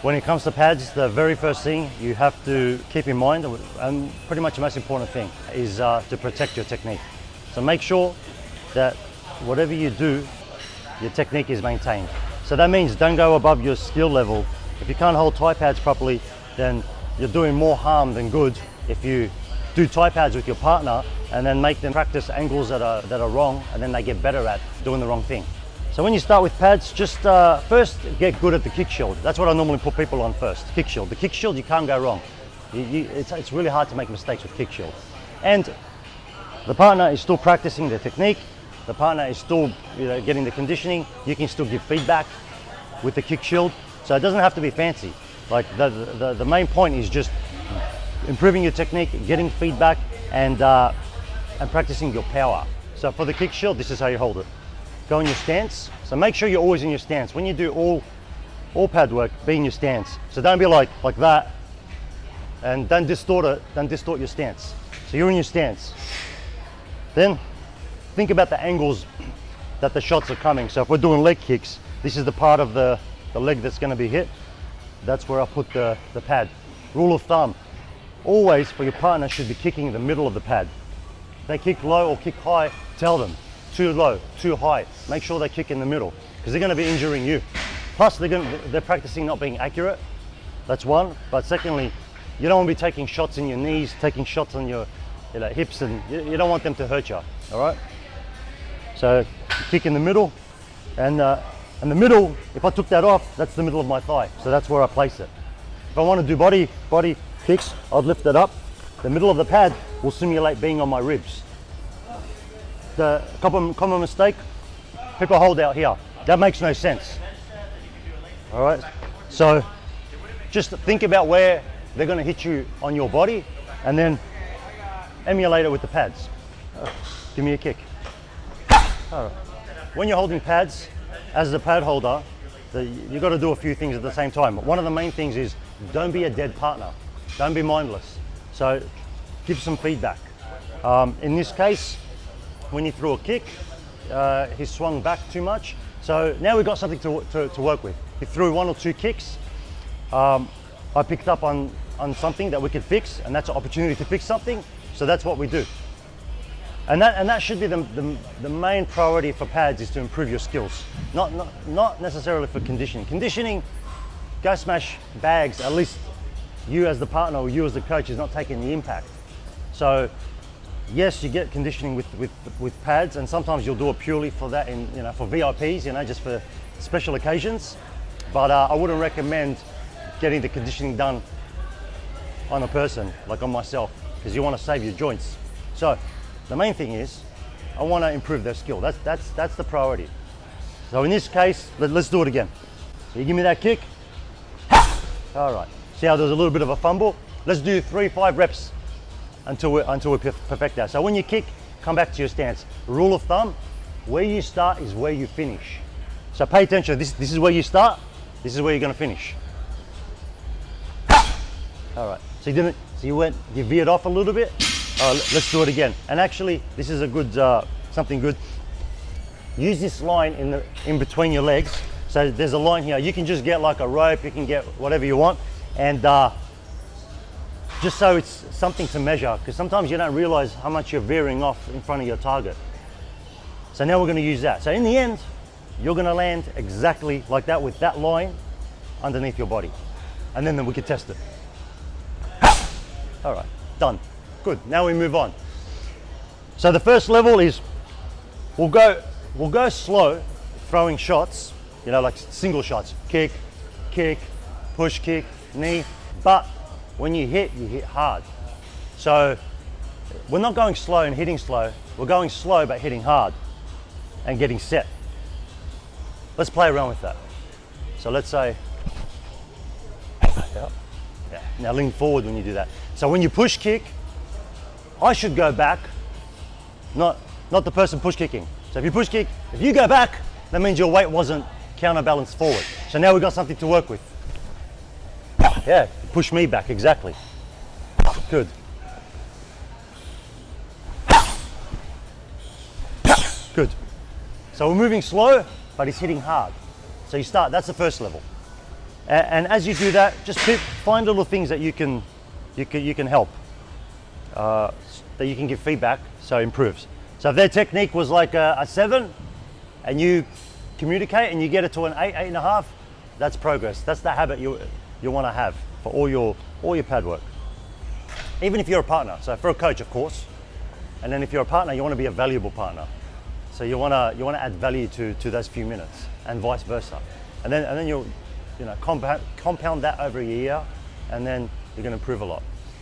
When it comes to pads, the very first thing you have to keep in mind, and pretty much the most important thing, is to protect your technique. So make sure that whatever you do, your technique is maintained. So that means don't go above your skill level. If you can't hold Thai pads properly, then you're doing more harm than good. If you do Thai pads with your partner and then make them practice angles that are wrong, and then they get better at doing the wrong thing. So when you start with pads, just first get good at the kick shield. That's what I normally put people on first, kick shield. The kick shield, you can't go wrong. It's really hard to make mistakes with kick shield. And the partner is still practicing the technique. The partner is still getting the conditioning. You can still give feedback with the kick shield. So it doesn't have to be fancy. Like the main point is just improving your technique, getting feedback, and practicing your power. So for the kick shield, this is how you hold it. Go in your stance. So make sure you're always in your stance. When you do all pad work, be in your stance. So don't be like that, and don't distort it. Don't distort your stance. So you're in your stance. Then think about the angles that the shots are coming. So if we're doing leg kicks, this is the part of the leg that's going to be hit. That's where I put the pad. Rule of thumb, always for your partner should be kicking the middle of the pad. If they kick low or kick high, tell them. Too low, too high. Make sure they kick in the middle, because they're going to be injuring you. Plus, they're practicing not being accurate. That's one. But secondly, you don't want to be taking shots in your knees, taking shots on your hips, and you don't want them to hurt you. All right. So kick in the middle, and the middle. If I took that off, that's the middle of my thigh. So that's where I place it. If I want to do body kicks, I'd lift it up. The middle of the pad will simulate being on my ribs. The common mistake, people hold out here. That makes no sense. All right, so just think about where they're going to hit you on your body, and then emulate it with the pads. Give me a kick. All right. When you're holding pads, as the pad holder, you've got to do a few things at the same time. One of the main things is don't be a dead partner. Don't be mindless. So give some feedback. In this case, when he threw a kick, he swung back too much. So now we've got something to work with. He threw 1 or 2 kicks. I picked up on something that we could fix, and that's an opportunity to fix something. So that's what we do. And that should be the main priority for pads, is to improve your skills. Not necessarily for conditioning. Conditioning, go smash bags. At least you as the partner or you as the coach is not taking the impact. So yes, you get conditioning with pads, and sometimes you'll do it purely for that, for VIPs, just for special occasions. But I wouldn't recommend getting the conditioning done on a person, like on myself, because you want to save your joints. So the main thing is, I want to improve their skill. That's the priority. So in this case, let's do it again. So you give me that kick. All right. See how there's a little bit of a fumble? Let's do 3-5 reps until we perfect that. So when you kick, come back to your stance. Rule of thumb, where you start is where you finish. So pay attention. This is where you start. This is where you're going to finish. All right. So you veered off a little bit. All right, let's do it again. And actually, this is a good something good. Use this line in between your legs. So there's a line here. You can just get like a rope. You can get whatever you want, and just so it's something to measure, because sometimes you don't realize how much you're veering off in front of your target. So now we're going to use that. So in the end, you're going to land exactly like that, with that line underneath your body, and then we can test it. All right, done. Good. Now we move on. So the first level is we'll go slow, throwing shots, like single shots, kick, push kick, knee, but when you hit hard. So we're not going slow and hitting slow. We're going slow but hitting hard and getting set. Let's play around with that. So let's say, yeah. Now lean forward when you do that. So when you push kick, I should go back, not the person push kicking. So if you push kick, if you go back, that means your weight wasn't counterbalanced forward. So now we've got something to work with. Yeah, push me back, exactly. Good. Good. So we're moving slow, but it's hitting hard. So you start, that's the first level. And as you do that, just find little things that you can help, that you can give feedback so it improves. So if their technique was like a 7, and you communicate and you get it to an 8, 8.5, that's progress. That's the habit you want to have for all your pad work. Even if you're a partner. So for a coach, of course, and then if you're a partner, you want to be a valuable partner. So you want to add value to those few minutes, and vice versa. And then you'll compound that over a year, and then you're going to improve a lot.